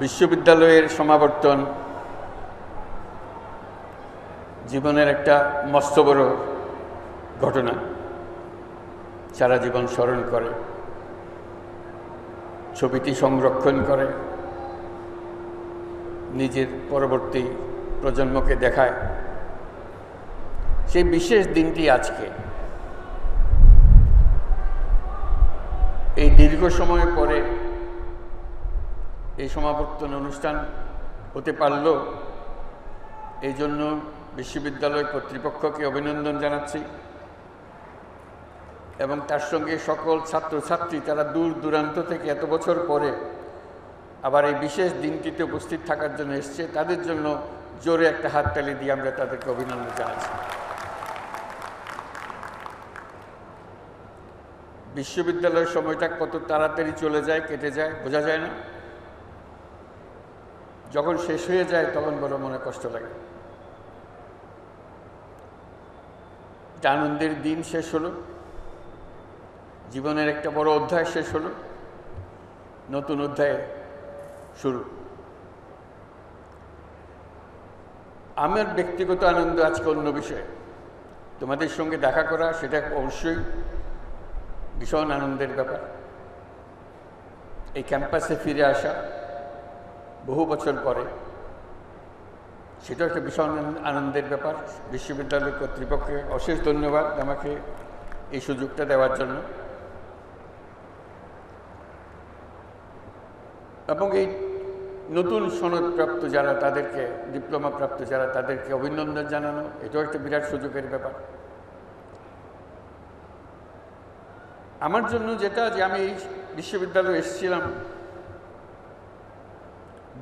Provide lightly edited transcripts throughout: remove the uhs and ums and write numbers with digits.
বিশ্ববিদ্যালয়ের সমাবর্তন জীবনের একটা মস্ত বড় ঘটনা, সারা জীবন স্মরণ করে, ছবিটি সংরক্ষণ করে, নিজের পরবর্তী প্রজন্মকে দেখায়। সেই বিশেষ দিনটি আজকে। এই দীর্ঘ সময় পরে এই সমাবর্তন অনুষ্ঠান হতে পারল, এই জন্য বিশ্ববিদ্যালয় কর্তৃপক্ষকে অভিনন্দন জানাচ্ছি এবং তার সঙ্গে সকল ছাত্রছাত্রী যারা দূর দূরান্ত থেকে এত বছর পরে আবার এই বিশেষ দিনটিতে উপস্থিত থাকার জন্য এসছে, তাদের জন্য জোরে একটা হাততালি দিয়ে আমরা তাদেরকে অভিনন্দন জানাচ্ছি। বিশ্ববিদ্যালয়ের সময়টা কত তাড়াতাড়ি চলে যায়, কেটে যায়, বোঝা যায় না। যখন শেষ হয়ে যায় তখন বড় মনে কষ্ট লাগে। একটা আনন্দের দিন শেষ হলো, জীবনের একটা বড় অধ্যায় শেষ হলো, নতুন অধ্যায় শুরু। আমার ব্যক্তিগত আনন্দ আজকে অন্য বিষয়ে। তোমাদের সঙ্গে দেখা করা সেটা অবশ্যই ভীষণ আনন্দের ব্যাপার। এই ক্যাম্পাসে ফিরে আসা বহু বছর পরে, সেটা একটা ভীষণ আনন্দের ব্যাপার। বিশ্ববিদ্যালয় কর্তৃপক্ষকে অশেষ ধন্যবাদ আমাকে এই সুযোগটা দেওয়ার জন্য। এবং এই নতুন সনদপ্রাপ্ত যারা, তাদেরকে ডিপ্লোমা প্রাপ্ত যারা, তাদেরকে অভিনন্দন জানানো, এটাও একটা বিরাট সুযোগের ব্যাপার আমার জন্য। যেটা যে আমি এই বিশ্ববিদ্যালয়ে এসেছিলাম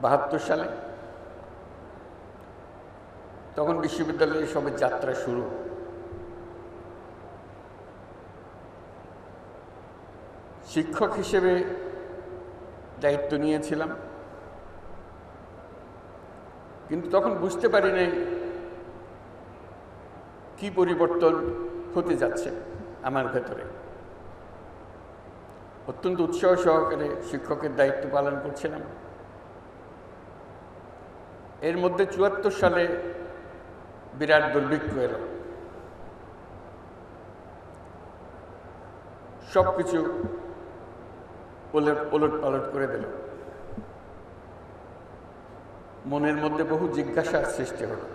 72 সালে, তখন বিশ্ববিদ্যালয়ের সবে যাত্রা শুরু। শিক্ষক হিসেবে দায়িত্ব নিয়েছিলাম, কিন্তু তখন বুঝতে পারি নাই কি পরিবর্তন হতে যাচ্ছে আমার ভেতরে। অত্যন্ত উৎসাহ সহকারে শিক্ষকের দায়িত্ব পালন করছিলাম। এর মধ্যে 74 সালে বিরাট দুর্ভিক্ষ এলো, সব কিছু ওলট পালট করে দিল। মনের মধ্যে বহু জিজ্ঞাসার সৃষ্টি হলো।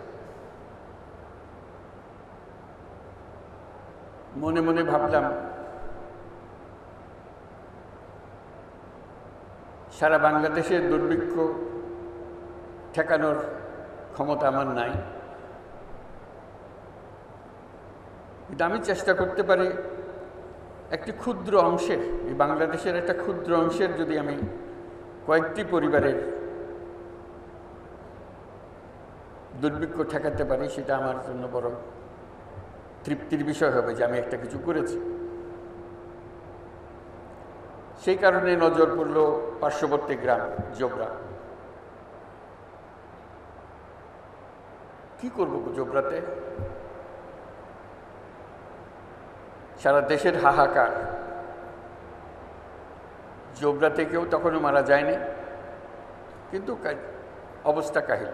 মনে মনে ভাবলাম, সারা বাংলাদেশের দুর্ভিক্ষ ঠেকানোর ক্ষমতা আমার নাই, কিন্তু আমি চেষ্টা করতে পারি একটি ক্ষুদ্র অংশের, এই বাংলাদেশের একটা ক্ষুদ্র অংশের যদি আমি কয়েকটি পরিবারের দুর্ভিক্ষ ঠেকাতে পারি, সেটা আমার জন্য বড় তৃপ্তির বিষয় হবে যে আমি একটা কিছু করেছি। সেই কারণে নজর পড়ল পার্শ্ববর্তী গ্রাম জোবরা। কি করব জোবরাতে? সারা দেশের হাহাকার, জোবরাতে কেউ তখনও মারা যায়নি, কিন্তু অবস্থা কাহিল।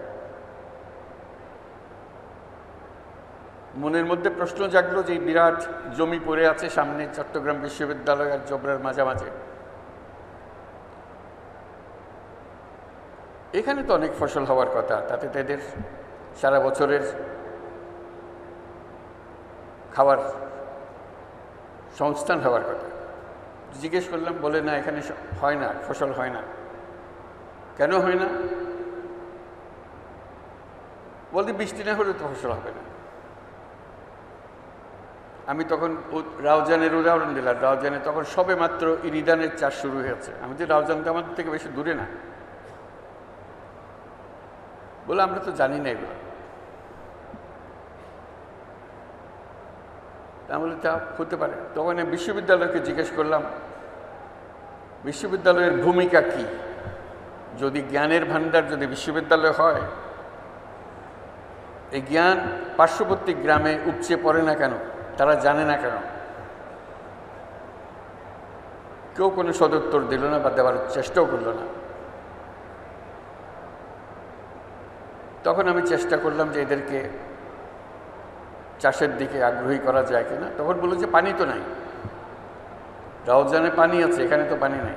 মনের মধ্যে প্রশ্ন জাগলো যে বিরাট জমি পড়ে আছে সামনে, চট্টগ্রাম বিশ্ববিদ্যালয় আর জোবরার মাঝামাঝি। এখানে তো অনেক ফসল হওয়ার কথা, তাতে তাদের সারা বছরের খাবার সংস্থান হওয়ার কথা। জিজ্ঞেস করলাম, বলে না, এখানে হয় না, ফসল হয় না। কেন হয় না? বলতে বৃষ্টি না হলে তো ফসল হবে না। আমি তখন রাউজানের উদাহরণ দিলাম। রাউজানে তখন সবে মাত্র ইরিদানের চাষ শুরু হয়েছে। আমি যে রাউজান তো আমাদের থেকে বেশি দূরে না। বলে আমরা তো জানি না এগুলো। তাহলে তা হতে পারে। তখন আমি বিশ্ববিদ্যালয়কে জিজ্ঞেস করলাম, বিশ্ববিদ্যালয়ের ভূমিকা কি? যদি জ্ঞানের ভাণ্ডার যদি বিশ্ববিদ্যালয় হয়, এই জ্ঞান পার্শ্ববর্তী গ্রামে উপচে পড়ে না কেন? তারা জানে না কেন? কেউ কোনো সদুত্তর দিল না বা দেওয়ার চেষ্টাও করল না। তখন আমি চেষ্টা করলাম যে এদেরকে চাষের দিকে আগ্রহী করা যায় কিনা। তখন বললো যে পানি তো নাই, রাউজানে পানি আছে, এখানে তো পানি নাই।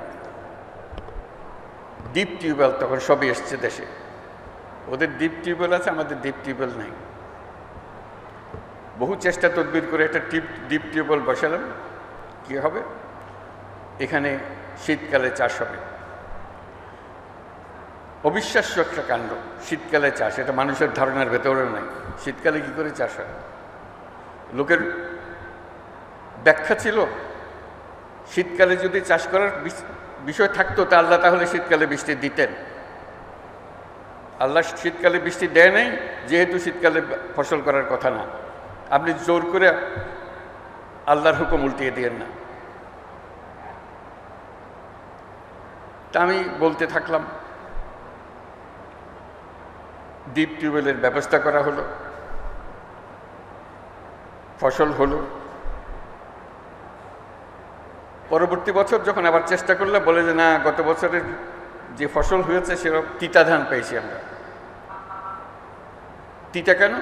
ডিপ টিউবওয়েল তখন সবই এসছে দেশে, ওদের ডিপ টিউবওয়েল আছে, আমাদের ডিপ টিউবওয়েল নাই। বহু চেষ্টা তদবির করে একটা ডিপ টিউবওয়েল বসালাম। কী হবে, এখানে শীতকালে চাষ হবে। অবিশ্বাস্য একটা কাণ্ড, শীতকালে চাষ, এটা মানুষের ধারণার ভেতরেও নাই। শীতকালে কি করে চাষ হয়? লোকের ব্যাখ্যা ছিল শীতকালে যদি চাষ করার বিষয় থাকতো তা আল্লাহ তাহলে শীতকালে বৃষ্টি দিতেন। আল্লাহ শীতকালে বৃষ্টি দেয় নাই, যেহেতু শীতকালে ফসল করার কথা না। আপনি জোর করে আল্লাহর হুকুম উল্টিয়ে দিয়েন না। তা আমি বলতে থাকলাম, ডিপ টিউবওয়েলের ব্যবস্থা করা হলো, ফসল হলো। পরবর্তী বছর যখন আবার চেষ্টা করলে বলে যে না, গত বছরের যে ফসল হয়েছে সেরকম তিতা ধান পেয়েছি আমরা। তিতা কেন?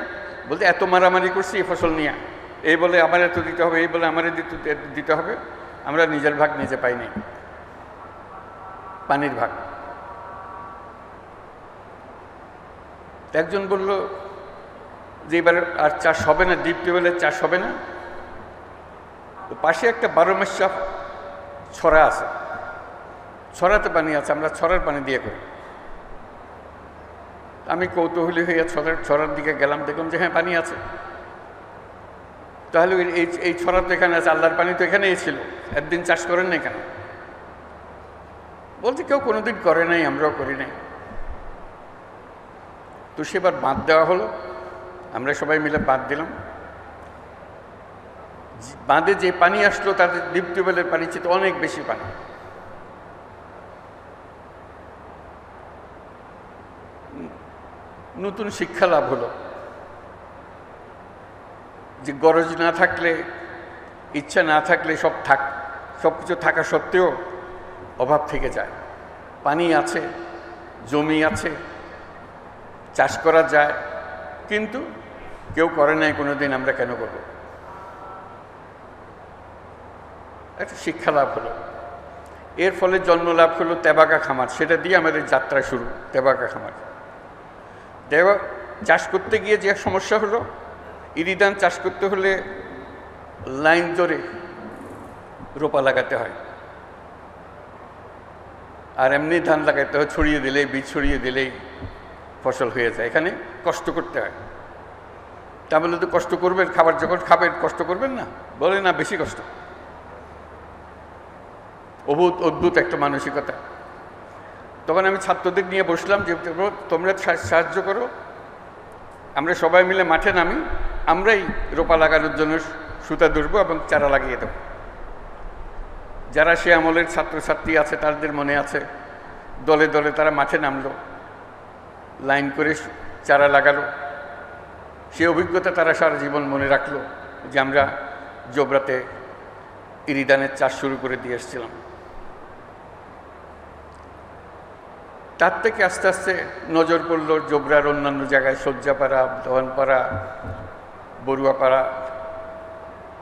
বলতে এত মারামারি করছি এই ফসল নিয়ে, এই বলে আমার এত দিতে হবে, এই বলে আমার দিতে হবে, আমরা নিজের ভাগ নিজে পাইনি, পানির ভাগ। একজন বলল যে এবার আর চাষ হবে না, ডিপ টিউবওয়েলের চাষ হবে না। পাশে একটা 12 মাসা ছড়া আছে, ছড়াতে পানি আছে, আমরা ছড়ার পানি দিয়ে করি। আমি কৌতূহলী হয়ে ছড়ার দিকে গেলাম, দেখলাম যে হ্যাঁ পানি আছে। তাহলে এই ছড়া তো এখানে আছে, আল্লাহর পানি তো এখানেই ছিল, একদিন চাষ করেন না কেন? বলতে কেউ কোনোদিন করে নাই, আমরাও করি নাই। তো সেবার বাঁধ দেওয়া হলো, আমরা সবাই মিলে বাঁধ দিলাম। বাঁধে যে পানি আসলো তাদের ডিপ টিউবওয়েলের পানি চেয়ে অনেক বেশি পানি। নতুন শিক্ষা লাভ হলো যে গরজ না থাকলে, ইচ্ছা না থাকলে সব কিছু থাকা সত্ত্বেও অভাব থেকে যায়। পানি আছে, জমি আছে, চাষ করা যায়, কিন্তু কেউ করে নাই কোনোদিন, আমরা কেন করব? একটা শিক্ষা লাভ হলো। এর ফলে জন্ম লাভ হলো তেবাকা খামার, সেটা দিয়ে আমাদের যাত্রা শুরু। তেবাকা খামার চাষ করতে গিয়ে যে সমস্যা হলো, ইরিধান চাষ করতে হলে লাইন ধরে রোপা লাগাতে হয়, আর এমনি ধান লাগাতে হয়, ছড়িয়ে দিলেই, বীজ ছড়িয়ে দিলেই ফসল হয়ে যায়। এখানে কষ্ট করতে হয়। তা বলে তো কষ্ট করবেন, খাবার যখন খাবেন কষ্ট করবেন না? বলে না, বেশি কষ্ট। অদ্ভুত একটা মানসিকতা। তখন আমি ছাত্রদের নিয়ে বসলাম যে তোমরা সাহায্য করো, আমরা সবাই মিলে মাঠে নামি, আমরাই রোপা লাগানোর জন্য সুতা ধরবো এবং চারা লাগিয়ে দেব। যারা সে আমলের ছাত্রছাত্রী আছে তাদের মনে আছে, দলে দলে তারা মাঠে নামলো, লাইন করে চারা লাগালো। সে অভিজ্ঞতা তারা সারা জীবন মনে রাখলো যে আমরা জোবরাতে ইরিধানের চাষ শুরু করে দিয়ে এসেছিলাম। তার থেকে আস্তে আস্তে নজর পড়ল জোবরার অন্যান্য জায়গায়, সজ্জাপাড়া, দেওয়ানপাড়া, বড়ুয়াপাড়া,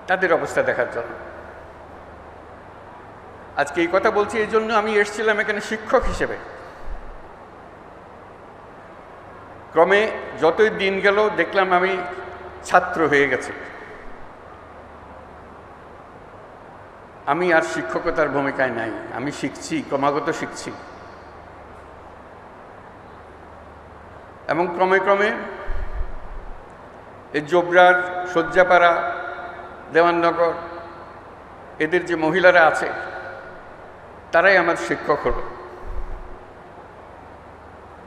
তাদের অবস্থা দেখার জন্য। আজকে এই কথা বলছি এই জন্য, আমি এসেছিলাম এখানে শিক্ষক হিসেবে। ক্রমে যতই দিন গেল দেখলাম আমি ছাত্র হয়ে গেছি। আমি আর শিক্ষকতার ভূমিকায় নাই, আমি শিখছি, ক্রমাগত শিখছি। এবং ক্রমে ক্রমে এই জোবরার, সজ্জাপাড়া, দেওয়াননগর, এদের যে মহিলারা আছে তারাই আমার শিক্ষক হলো।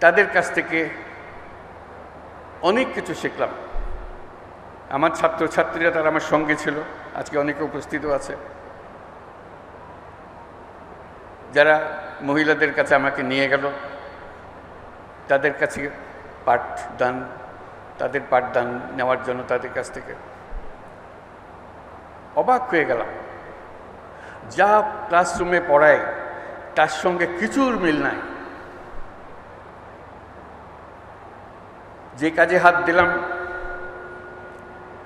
তাদের কাছ থেকে অনেক কিছু শিখলাম। আমার ছাত্রছাত্রীরা তারা আমার সঙ্গে ছিল, আজকে অনেকে উপস্থিত আছে, যারা মহিলাদের কাছে আমাকে নিয়ে গেল, তাদের কাছে তাদের পাঠদান নেওয়ার জন্য তাদের কাছ থেকে অবাক হয়ে গেলাম। যা ক্লাসরুমে পড়ায় তার সঙ্গে কিছুর মিল নাই। যে কাজে হাত দিলাম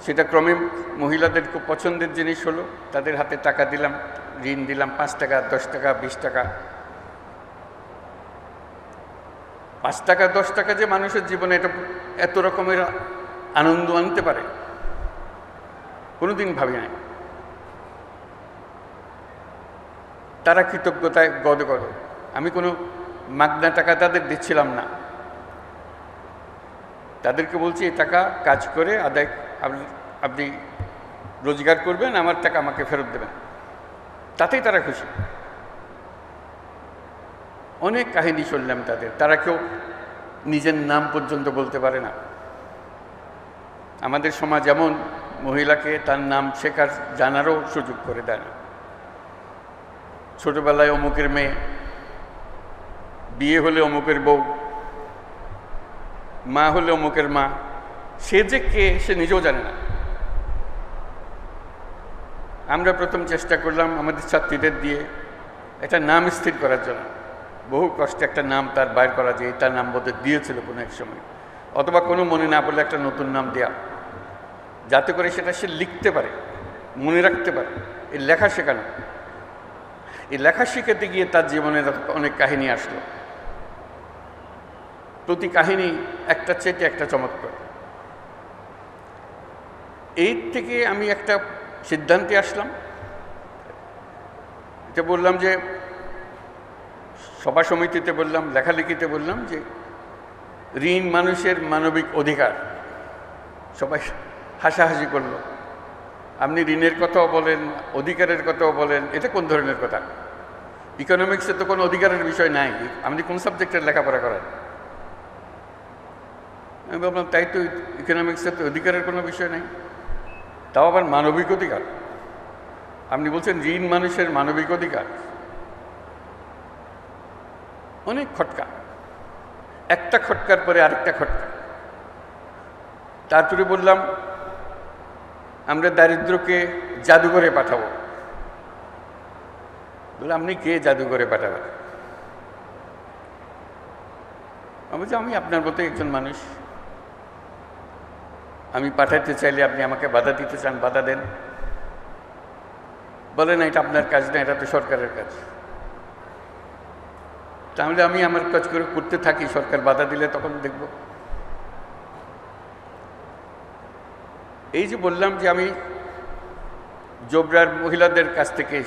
সেটা ক্রমে মহিলাদের খুব পছন্দের জিনিস হলো। তাদের হাতে টাকা দিলাম, ঋণ দিলাম, 5 টাকা, 10 টাকা, 20 টাকা। 5 টাকা 10 টাকা যে মানুষের জীবনে এটা এত রকমের আনন্দ আনতে পারে কোনোদিন ভাবি নাই। তারা কৃতজ্ঞতায় গদে গদ। আমি কোনো মাগনা টাকা তাদের দিচ্ছিলাম না, তাদেরকে বলছি এই টাকা কাজ করে আদায় আপনি রোজগার করবেন, আমার টাকা আমাকে ফেরত দেবেন, তাতেই তারা খুশি। অনেক কাহিনী শুনলাম তাদের। তারা কেউ নিজের নাম পর্যন্ত বলতে পারে না। আমাদের সমাজ এমন, মহিলাকে তার নাম শেখার জানারও সুযোগ করে দেয় না। ছোটবেলায় অমুকের মেয়ে, বিয়ে হলে অমুকের বউ, মা হলে অমুকের মা, সে যে কে সে নিজেও জানে না। আমরা প্রথম চেষ্টা করলাম আমাদের ছাত্রীদের দিয়ে একটা নাম স্থির করার জন্য। বহু কষ্টে একটা নাম তার বাইর করা, যে তার নাম বোধহয় দিয়েছিল কোনো এক সময়, অথবা কোনো মনে না পড়লে একটা নতুন নাম দেয়া, যাতে করে সেটা সে লিখতে পারে, মনে রাখতে পারে। এই লেখা শেখানো, এই লেখা শিখাতে গিয়ে তার জীবনের অনেক কাহিনী আসলো। প্রতি কাহিনী একটা চেটে একটা চমৎকার। এই থেকে আমি একটা সিদ্ধান্তে আসলাম। এটা বললাম যে সভা সমিতিতে বললাম, লেখালেখিতে বললাম যে ঋণ মানুষের মানবিক অধিকার। সবাই হাসাহাসি করলো। আপনি ঋণের কথাও বলেন, অধিকারের কথাও বলেন, এটা কোন ধরনের কথা? ইকোনমিক্সে তো কোনো অধিকারের বিষয় নাই, আপনি কোন সাবজেক্টের লেখাপড়া করেন? আমি ভাবলাম তাই তো, ইকোনমিক্সে তো অধিকারের কোনো বিষয় নেই, তাও আবার মানবিক অধিকার। আপনি বলছেন ঋণ মানুষের মানবিক অধিকার। অনেক খটকা, একটা খটকার পরে আরেকটা খটকা। তারপরে বললাম আমরা দারিদ্রকে জাদুঘরে পাঠাবো। বললাম আপনি কে জাদুঘরে পাঠাবেন? আমি বলছি আমি আপনার মতো একজন মানুষ, আমি পাঠাতে চাইলে আপনি আমাকে বাধা দিতে চান, বাধা দেন। বলে না এটা আপনার কাজ না, এটা তো সরকারের কাজ। তাহলে আমি আমার কাজ করে করতে থাকি, সরকার বাধা দিলে তখন দেখব। এই যে বললাম যে আমি জোবরার মহিলাদের কাছ থেকে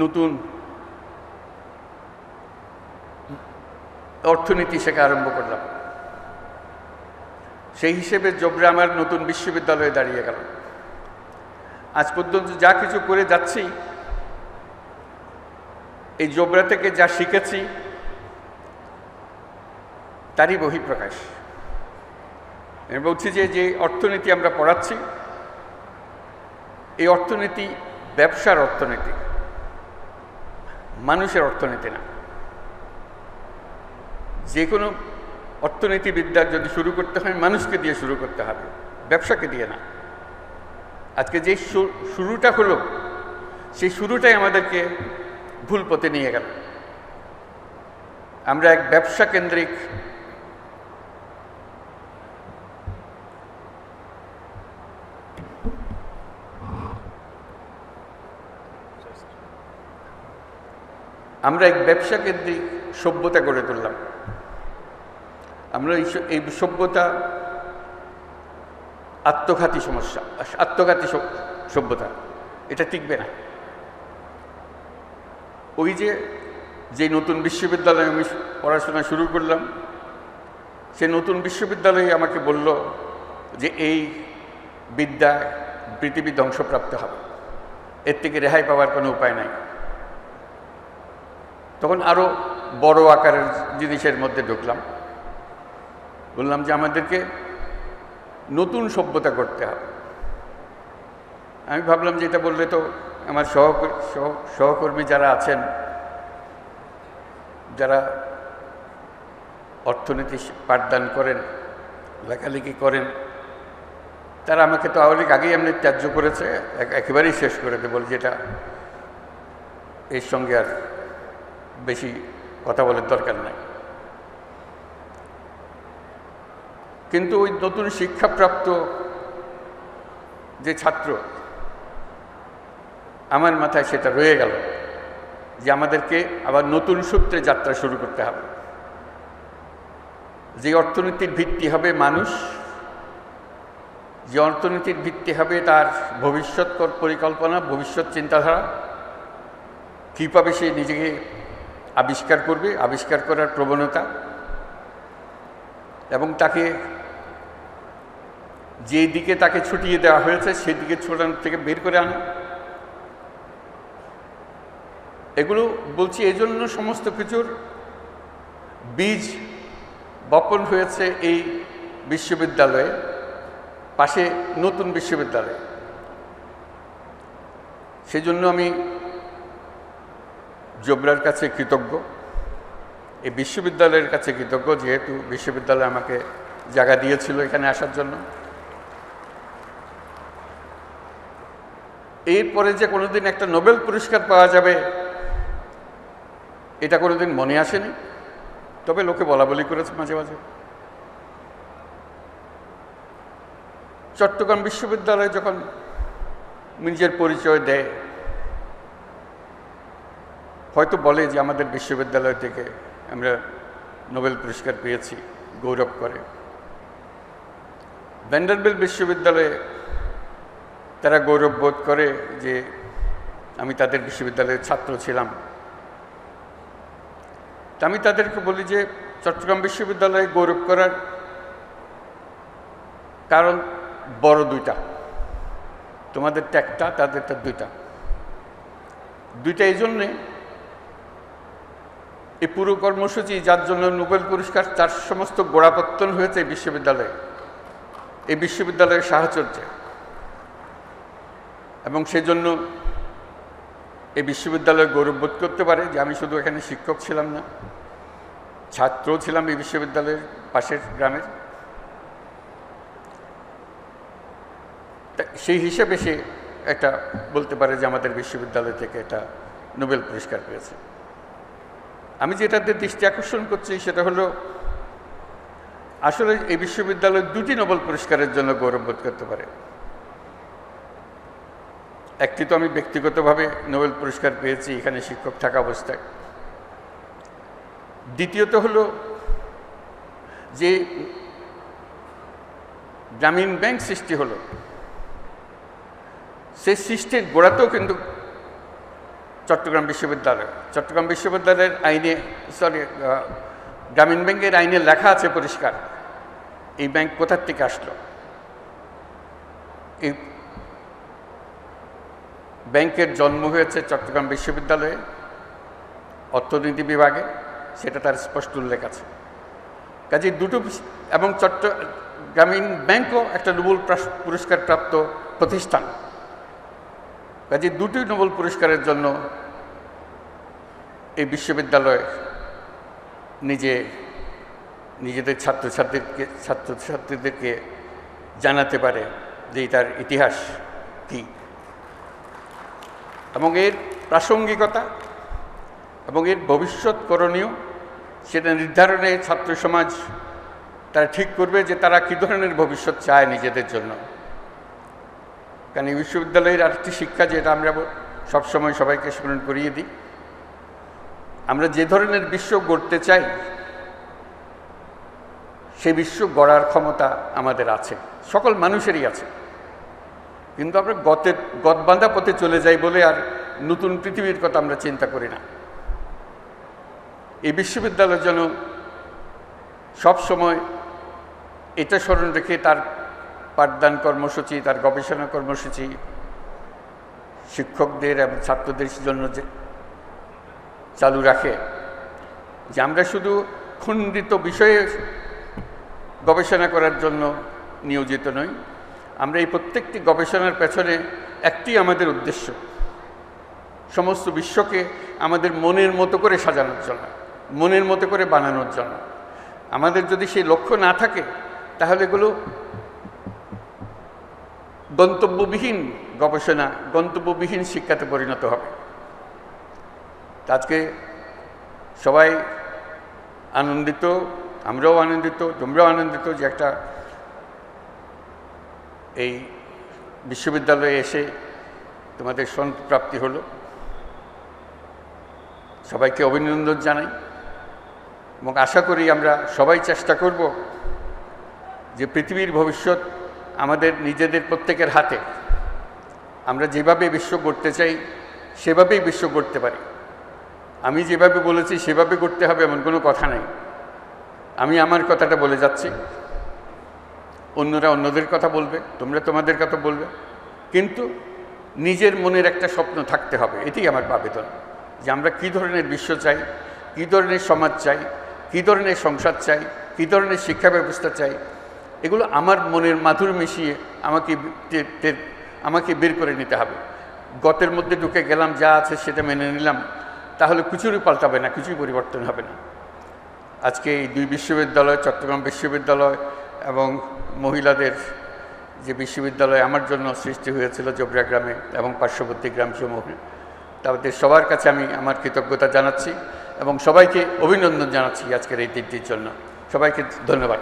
নতুন অর্থনীতি শেখা আরম্ভ করলাম, সেই হিসেবে জোবরা আমার নতুন বিশ্ববিদ্যালয়ে দাঁড়িয়ে গেল। আজ পর্যন্ত যা কিছু করে যাচ্ছি, এই জোবরা থেকে যা শিখেছি তারই বহিঃপ্রকাশ। আমি বলছি যে যে অর্থনীতি আমরা পড়াচ্ছি, এই অর্থনীতি ব্যবসার অর্থনীতি, মানুষের অর্থনীতি না। যে কোনো অর্থনীতিবিদ্যা যদি শুরু করতে হয় মানুষকে দিয়ে শুরু করতে হবে, ব্যবসাকে দিয়ে না। আজকে যে শুরুটা হলো, সেই শুরুটাই আমাদেরকে ভুল পথে নিয়ে গেল। আমরা এক ব্যবসা কেন্দ্রিক সভ্যতা গড়ে তুললাম। আমরা এই সভ্যতা আত্মঘাতী সমস্যা, আত্মঘাতী সভ্যতা, এটা টিকবে না। ওই যে নতুন বিশ্ববিদ্যালয়ে আমি পড়াশোনা শুরু করলাম, সে নতুন বিশ্ববিদ্যালয়ে আমাকে বলল যে এই বিদ্যায় পৃথিবী ধ্বংসপ্রাপ্ত হবে, এর থেকে রেহাই পাওয়ার কোনো উপায় নাই। তখন আরও বড় আকারের জিনিসের মধ্যে ঢুকলাম, বললাম যে আমাদেরকে নতুন সভ্যতা করতে হবে। আমি ভাবলাম যে এটা বললে তো আমার সহকর্মী যারা আছেন, যারা অর্থনীতি পাঠদান করেন, লেখালেখি করেন, তারা আমাকে তো অনেক আগেই এমনি ত্যায্য করেছে, একেবারেই শেষ করে দেবে, বলে যেটা এর সঙ্গে আর বেশি কথা বলার দরকার নাই। কিন্তু ওই নতুন শিক্ষাপ্রাপ্ত যে ছাত্র, আমার মাথায় সেটা রয়ে গেল যে আমাদেরকে আবার নতুন সূত্রে যাত্রা শুরু করতে হবে। যে অর্থনীতির ভিত্তি হবে মানুষ, যে অর্থনীতির ভিত্তি হবে তার ভবিষ্যৎ পরিকল্পনা, ভবিষ্যৎ চিন্তাধারা, কীভাবে সে নিজেকে আবিষ্কার করবে, আবিষ্কার করার প্রবণতা, এবং তাকে যে দিকে তাকে ছুটিয়ে দেওয়া হয়েছে সেই দিকে ছোটানোর থেকে বের করে আনা। এগুলো বলছি এই জন্য সমস্ত কিছুর বীজ বপন হয়েছে এই বিশ্ববিদ্যালয়ে, পাশে নতুন বিশ্ববিদ্যালয়। সেই জন্য আমি জোবরার কাছে কৃতজ্ঞ, এই বিশ্ববিদ্যালয়ের কাছে কৃতজ্ঞ, যেহেতু বিশ্ববিদ্যালয় আমাকে জায়গা দিয়েছিল এখানে আসার জন্য। এরপরে যে কোনোদিন একটা নোবেল পুরস্কার পাওয়া যাবে এটা কোনোদিন মনে আসেনি, তবে লোকে বলা বলি করেছে মাঝে মাঝে। চট্টগ্রাম বিশ্ববিদ্যালয় যখন নিজের পরিচয় দেয়, হয়তো বলে যে আমাদের বিশ্ববিদ্যালয় থেকে আমরা নোবেল পুরস্কার পেয়েছি, গৌরব করে। ভ্যান্ডারবিল্ট বিশ্ববিদ্যালয়ে তারা গৌরব বোধ করে যে আমি তাদের বিশ্ববিদ্যালয়ের ছাত্র ছিলাম। তা আমি তাদেরকে বলি যে চট্টগ্রাম বিশ্ববিদ্যালয়ে গৌরব করার কারণ বড় দুইটা, তোমাদেরটা একটা, তাদেরটা দুইটা। এই জন্যে এই পুরো কর্মসূচি যার জন্য নোবেল পুরস্কার, তার সমস্ত গোড়াপত্তন হয়েছে এই বিশ্ববিদ্যালয়ে, এই বিশ্ববিদ্যালয়ের সাহচর্যে। এবং সেজন্য এই বিশ্ববিদ্যালয় গৌরববোধ করতে পারে যে আমি শুধু এখানে শিক্ষক ছিলাম না, ছাত্রও ছিলাম এই বিশ্ববিদ্যালয়ের পাশের গ্রামের। সেই হিসেবে সে একটা বলতে পারে যে আমাদের বিশ্ববিদ্যালয় থেকে এটা নোবেল পুরস্কার পেয়েছে। আমি যেটাতে দৃষ্টি আকর্ষণ করছি সেটা হলো আসলে এই বিশ্ববিদ্যালয় দুটি নোবেল পুরস্কারের জন্য গৌরববোধ করতে পারে। একটি তো আমি ব্যক্তিগতভাবে নোবেল পুরস্কার পেয়েছি এখানে শিক্ষক থাকা অবস্থায়। দ্বিতীয়ত হলো যে গ্রামীণ ব্যাংক সৃষ্টি হলো, সেই সৃষ্টির গোড়াতেও কিন্তু চট্টগ্রাম বিশ্ববিদ্যালয়ের আইনে, গ্রামীণ ব্যাংকের আইনে লেখা আছে পরিষ্কার এই ব্যাংক কোথার থেকে আসলো। এই ব্যাংকের জন্ম হয়েছে চট্টগ্রাম বিশ্ববিদ্যালয়ে অর্থনীতি বিভাগে, সেটা তার স্পষ্ট উল্লেখ আছে। কাজে দুটো, এবং গ্রামীণ ব্যাংকও একটা নোবেল পুরস্কার প্রাপ্ত প্রতিষ্ঠান। কাজে দুটি নোবেল পুরস্কারের জন্য এই বিশ্ববিদ্যালয় নিজেদের ছাত্রছাত্রীদেরকে জানাতে পারে যে তার ইতিহাস কী, এবং এর প্রাসঙ্গিকতা এবং এর ভবিষ্যৎ করণীয় সেটা নির্ধারণে ছাত্র সমাজ তারা ঠিক করবে যে তারা কী ধরনের ভবিষ্যৎ চায় নিজেদের জন্য। কারণ এই বিশ্ববিদ্যালয়ের আরেকটি শিক্ষা, যেটা আমরা সবসময় সবাইকে স্মরণ করিয়ে দিই, আমরা যে ধরনের বিশ্ব গড়তে চাই সেই বিশ্ব গড়ার ক্ষমতা আমাদের আছে, সকল মানুষেরই আছে। কিন্তু আমরা গতবাঁধা পথে চলে যাই বলে আর নতুন পৃথিবীর কথা আমরা চিন্তা করি না। এই বিশ্ববিদ্যালয় যেন সবসময় এটা স্মরণ রেখে তার পাঠদান কর্মসূচি, তার গবেষণা কর্মসূচি শিক্ষকদের এবং ছাত্রদের জন্য যে চালু রাখে, যে আমরা শুধু খণ্ডিত বিষয়ে গবেষণা করার জন্য নিয়োজিত নই, আমরা এই প্রত্যেকটি গবেষণার পেছনে একটি আমাদের উদ্দেশ্য, সমস্ত বিশ্বকে আমাদের মনের মতো করে সাজানোর জন্য, মনের মতো করে বানানোর জন্য। আমাদের যদি সেই লক্ষ্য না থাকে তাহলে এগুলো গন্তব্যবিহীন গবেষণা, গন্তব্যবিহীন শিক্ষাতে পরিণত হবে। আজকে সবাই আনন্দিত, আমরাও আনন্দিত, তোমরাও আনন্দিত যে একটা এই বিশ্ববিদ্যালয়ে এসে তোমাদের প্রাপ্তি হলো। সবাইকে অভিনন্দন জানাই এবং আশা করি আমরা সবাই চেষ্টা করব যে পৃথিবীর ভবিষ্যৎ আমাদের নিজেদের প্রত্যেকের হাতে। আমরা যেভাবে বিশ্ব গড়তে চাই সেভাবেই বিশ্ব গড়তে পারি। আমি যেভাবে বলেছি সেভাবে গড়তে হবে এমন কোনো কথা নেই। আমি আমার কথাটা বলে যাচ্ছি, অন্যরা অন্যদের কথা বলবে, তোমরা তোমাদের কথা বলবে, কিন্তু নিজের মনের একটা স্বপ্ন থাকতে হবে। এটাই আমার আবেদন, যে আমরা কী ধরনের বিশ্ব চাই, কী ধরনের সমাজ চাই, কী ধরনের সংসার চাই, কী ধরনের শিক্ষা ব্যবস্থা চাই, এগুলো আমার মনের মাধুর মিশিয়ে আমাকে বের করে নিতে হবে। গতের মধ্যে ঢুকে গেলাম, যা আছে সেটা মেনে নিলাম, তাহলে কিছুই পাল্টাবে না, কিছুই পরিবর্তন হবে না। আজকে এই দুই বিশ্ববিদ্যালয়, চট্টগ্রাম বিশ্ববিদ্যালয় এবং মহিলাদের যে বিশ্ববিদ্যালয় আমার জন্য সৃষ্টি হয়েছিল জোবরা গ্রামে এবং পার্শ্ববর্তী গ্রামসমূহে, তাদের সবার কাছে আমি আমার কৃতজ্ঞতা জানাচ্ছি এবং সবাইকে অভিনন্দন জানাচ্ছি আজকের এই দিনটির জন্য। সবাইকে ধন্যবাদ।